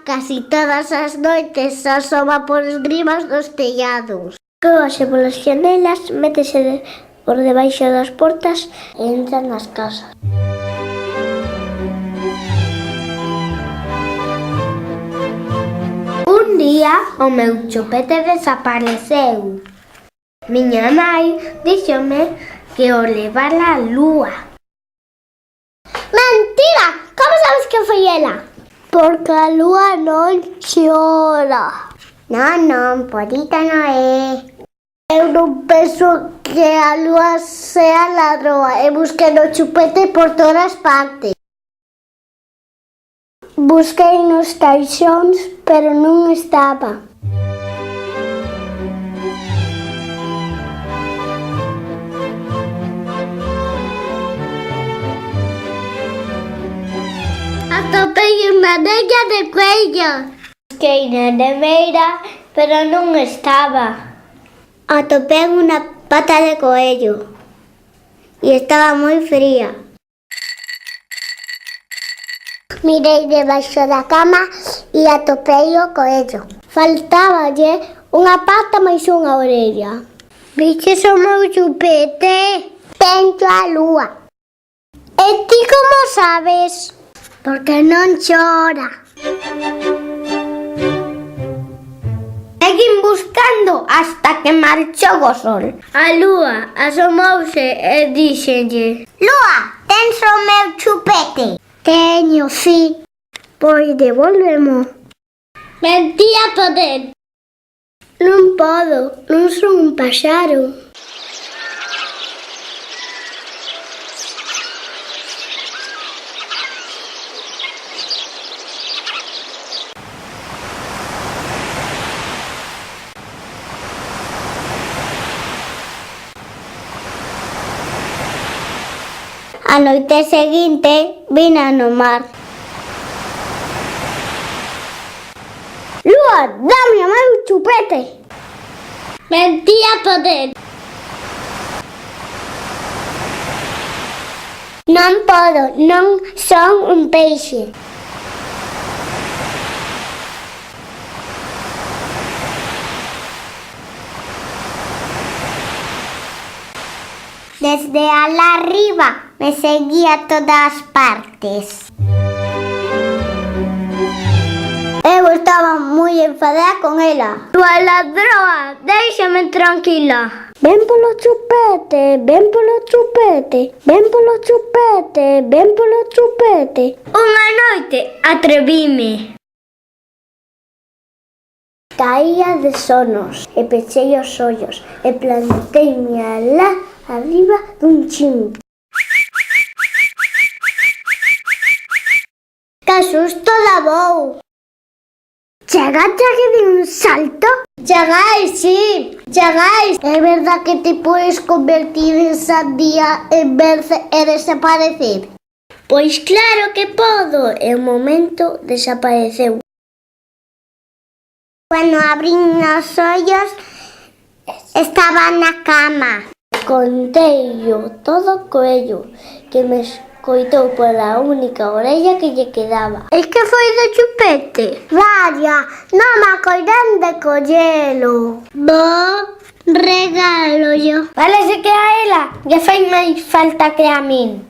casi todas as noites se asoma por rimas dos tellados. Cóase polas xanelas, métese por debaixo das portas e entra nas casas. Un día o meu chupete desapareceu. Miña nai díxome que o levara a lúa. Mentira! Como sabes que foi ela? Porque a lúa non chora. Non, porita non é. Eu non penso que a lúa sea ladroa e busquei no chupete por todas partes. Busquei nos caixóns, pero non estaba. Atopei unha anella de cuello. Busquei na neveira, pero non estaba. Atopei unha pata de coello e estaba moi fría. Mirei debaixo da cama e atopei o coello. Faltáballe unha pata máis unha orella. Viches o meu chupete? Teño a lúa. E ti como sabes? Porque non chora. Seguín buscando hasta que marchou o sol. A lúa asomouse e díxenlle: Lúa, tens o meu chupete? Teño, sí. Pois devólvemo. Mentía poder. Non podo, non son un paxaro. A noite seguinte vina no mar. Lúa, dame o meu chupete. Mentía poder. Non podo, non son un peixe. Desde alá arriba me seguía a todas partes. Eu estaba moi enfadada con ela. Tua ladroa, déixame tranquila. Ven polo chupete, ven polo chupete, ven polo chupete, ven polo chupete. Unha noite atrevime. Caía de sonos e pechei os ollos e planteime alá arriba dun chimpo. Que susto dabou! Chegaste aquí de un salto? Chegáis, sí, chegáis. É verdad que te podes convertir en sandía en vez e desaparecer? Pois claro que podo. E un momento desapareceu. Cando abrín os ollos, estaba na cama. Conteillo todo o coello, que me escoitou pola única orella que lle quedaba. É que foi do chupete? Vaya, non me acordán de collelo. Vou regalo yo. Parece que a ela lle fai máis falta que a min.